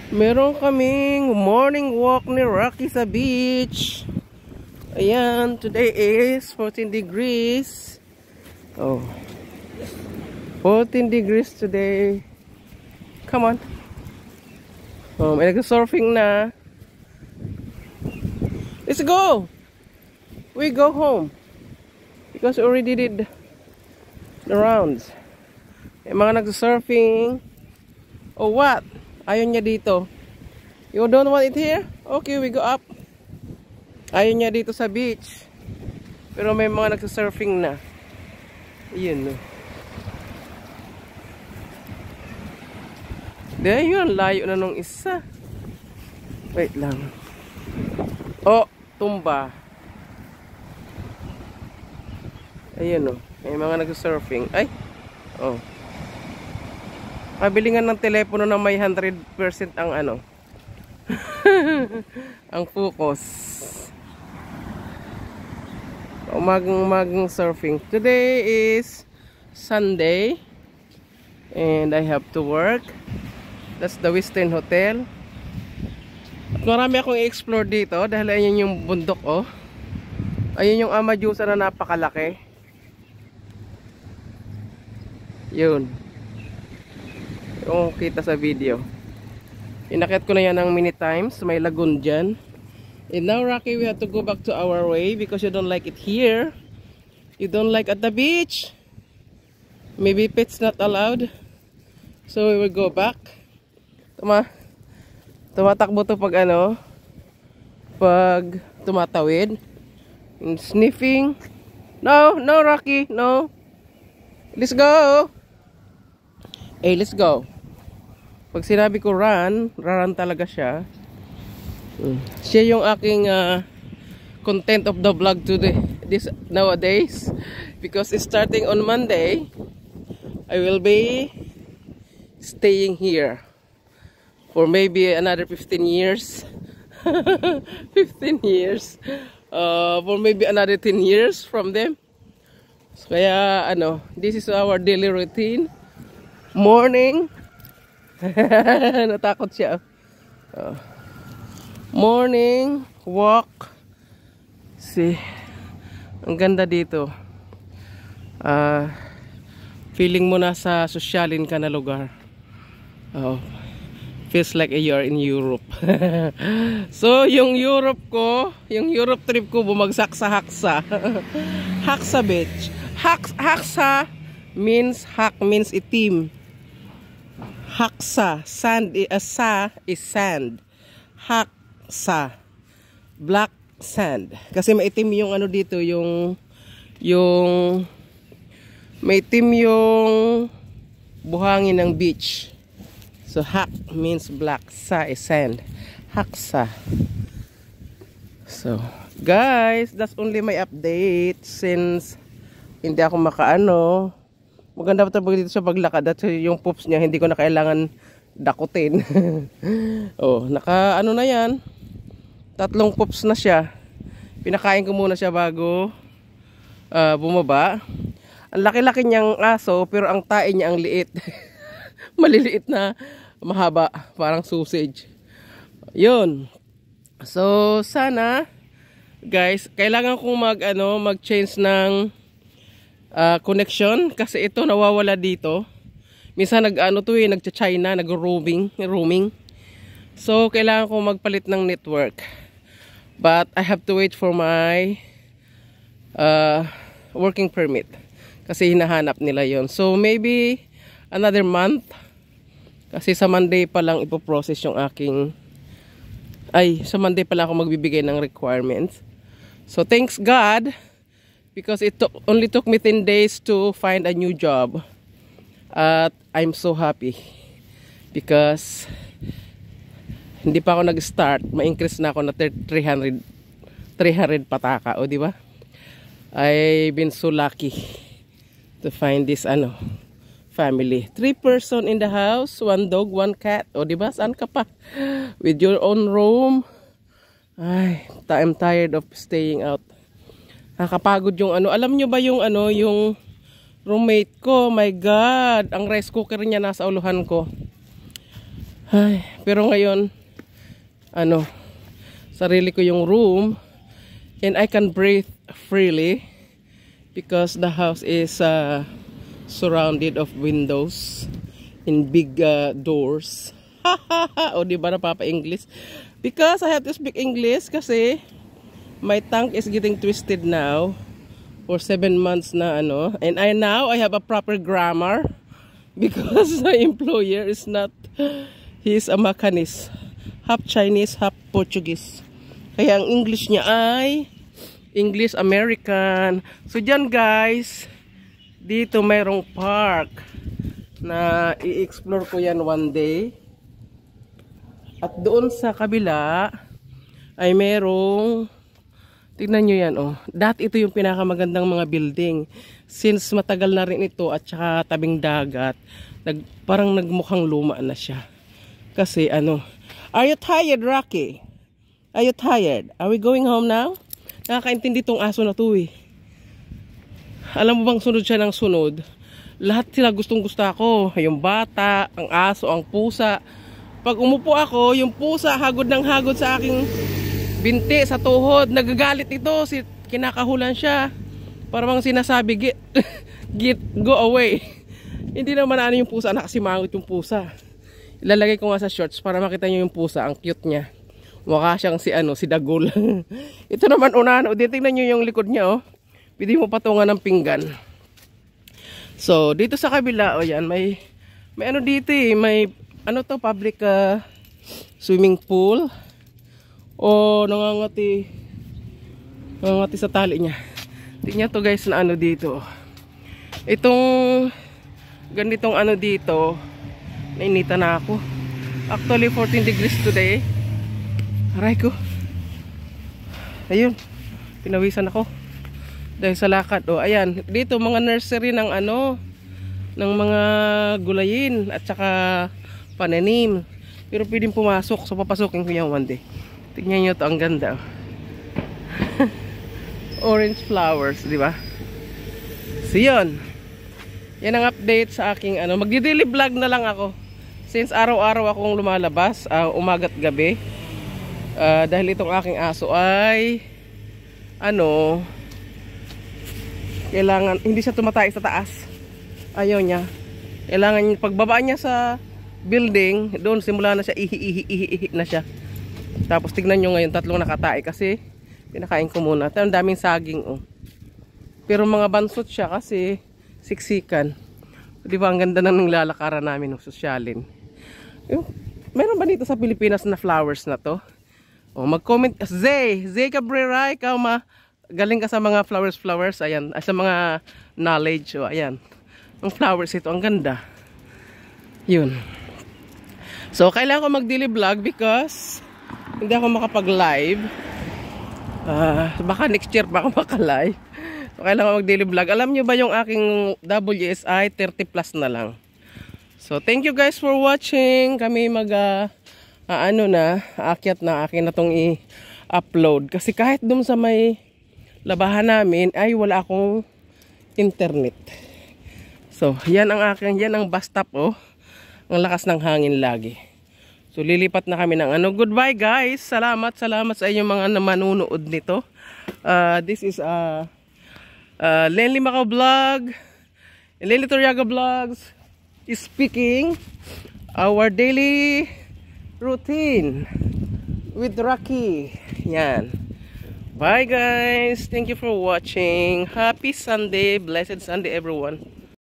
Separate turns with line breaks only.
Meron kaming morning walk ni Rocky sa beach. Ayan, today is 14 degrees. Oh, 14 degrees today. Come on. Oh, may nag-surfing na. Let's go. We go home because we already did the rounds. May mga nag-surfing. Oh, what? Ayaw niya dito. You don't want it here? Okay, we go up. Ayaw niya dito sa beach. Pero may mga nagsasurfing na. Yun. Dahil yun, layo na nung isa. Wait lang. Oh, tumba. Ayun oh. May mga nagsasurfing. Ay! Oh. Kabilingan ng telepono na may 100% ang ano ang focus. Umagang surfing. Today is Sunday and I have to work. That's the Western Hotel. At marami akong i-explore dito dahil ayun yung bundok oh. Ayun yung Amajusa na napakalaki. Yun. Yung kita sa video. Inakit ko na yan ng many times. May lagoon dyan. And now Rocky, we have to go back to our way because you don't like it here. You don't like at the beach. Maybe pets not allowed. So we will go back. Tumatakbo to pag ano, pag tumatawid. And sniffing. No, no Rocky, no. Let's go. Hey, let's go. Pag sinabi ko run, run talaga siya. Siya yung aking content of the vlog today, nowadays. Because starting on Monday, I will be staying here for maybe another 15 years. 15 years. For maybe another 10 years from them. So, kaya ano, this is our daily routine. Morning. Natakot siya. Morning walk. See, ang ganda dito. Feeling mo na sa sosyalin ka na lugar. Feels like you're in Europe. So yung Europe trip ko bumagsak sa Haksa. Haksa Beach. Haksa means itim. Haksa, sand, sa is sand. Haksa, black sand. Kasi maitim yung ano dito, yung maitim yung buhangin ng beach. So hak means black, sa is sand. Haksa. So guys, that's only my update since hindi ako makaano. Maganda pa talaga dito sa paglakad at yung poops niya hindi ko na kailangan dakutin. Oh, naka ano na yan. 3 poops na siya. Pinakain ko muna siya bago bumaba. Ang laki-laki niyang aso pero ang tae niya ang liit. Maliliit na mahaba, parang sausage. Yun. So sana guys, kailangan kong mag-change ng connection kasi ito nawawala dito. Minsan nagcha-China, nag-roaming. So kailangan ko magpalit ng network. But I have to wait for my working permit kasi hinahanap nila yon. So maybe another month kasi sa Monday pa lang ipo-process yung aking sa Monday pa lang ako magbibigay ng requirements. So thanks God because it only took me 10 days to find a new job. At I'm so happy because hindi pa ako nag-start, ma-increase na ako na 300 pataka, o di ba? I've been so lucky to find this family. 3 person in the house, 1 dog, 1 cat. O di ba? Saan ka pa? With your own room. Ay, I'm tired of staying out. Nakakapagod yung alam nyo ba yung yung roommate ko, my God, ang rice cooker niya nasa uluhan ko. Ay, pero ngayon, ano, sarili ko yung room and I can breathe freely because the house is surrounded of windows and big doors. O di ba napapa-English? Because I have to speak English kasi my tongue is getting twisted now for 7 months na ano. And now I have a proper grammar because my employer is not, he's a Macanese. Half Chinese, half Portuguese. Kaya ang English niya ay English American. So dyan guys, dito mayroong park na i-explore ko yan one day. At doon sa kabila ay merong, tignan nyo yan oh. Dati ito yung pinakamagandang mga building. Since matagal na rin ito at saka tabing dagat, parang nagmukhang luma na siya. Kasi ano, are you tired, Rocky? Are you tired? Are we going home now? Nakakaintindi tong aso na to eh. Alam mo bang sunod siya ng sunod? Lahat sila gustong gusto ako. Yung bata, ang aso, ang pusa. Pag umupo ako, yung pusa hagod ng hagod sa aking binti, sa tuhod. Nagagalit ito. Kinakahulan siya. Parang sinasabi, go away. Hindi naman ano yung pusa, nakasimangot yung pusa. Ilalagay ko nga sa shorts para makita nyo yung pusa. Ang cute niya. Mukha siyang si Dagol. Ito naman unahan. Tingnan nyo yung likod niya oh. Pwede mo patungan ng pinggan. So, dito sa kabila, yan, may ano dito eh, may, ano to, public swimming pool. O, nangangati sa tali niya. Tingnan to guys na ano dito. Itong, ganitong ano dito, nainita na ako. Actually, 14 degrees today. Aray ko. Ayun, pinawisan ako. Dahil sa lakad. O, ayan. Dito, mga nursery ng ano, ng mga gulayin at saka pananim. Pero pwedeng pumasok. So, papasukin ko yan one day. Tignan nyo to, ang ganda. Orange flowers, di ba? So, yun. Yan ang update sa aking ano. Magdi-daily vlog na lang ako. Since araw-araw akong lumalabas, umaga't gabi. Dahil itong aking aso ay ano, kailangan, hindi siya tumatay sa taas. Ayaw niya. Kailangan, pagbaba niya sa building, doon simula na siya, ihi na siya. Tapos tignan nyo ngayon, 3 nakatae kasi pinakain ko muna. Ang daming saging oh. Pero mga bansot siya kasi siksikan. Di ba ang ganda ng lalakaran namin ng sosyalin. Meron ba dito sa Pilipinas na flowers na to? Oh, mag-comment Zay Cabrera, ikaw galing ka sa mga flowers, ayan, sa mga knowledge, oh, ayan. Ang flowers ito, ang ganda. Yun. So, kailangan ko mag-daily vlog because hindi ako makapag-live. Baka next year pa ako maka-live. So, kailangan mag-daily vlog. Alam nyo ba yung aking WSI 30 plus na lang. So, thank you guys for watching. Kami aakyat na akin na tong i-upload. Kasi kahit dun sa may labahan namin ay wala akong internet. So, yan ang bus stop oh. Ang lakas ng hangin lagi. So, lilipat na kami ng ano. Goodbye guys. Salamat sa inyong mga manunood nito. This is Lenly Macau Vlog. Lenly Toriaga Vlogs is speaking our daily routine with Rocky. Yan. Bye guys. Thank you for watching. Happy Sunday. Blessed Sunday everyone.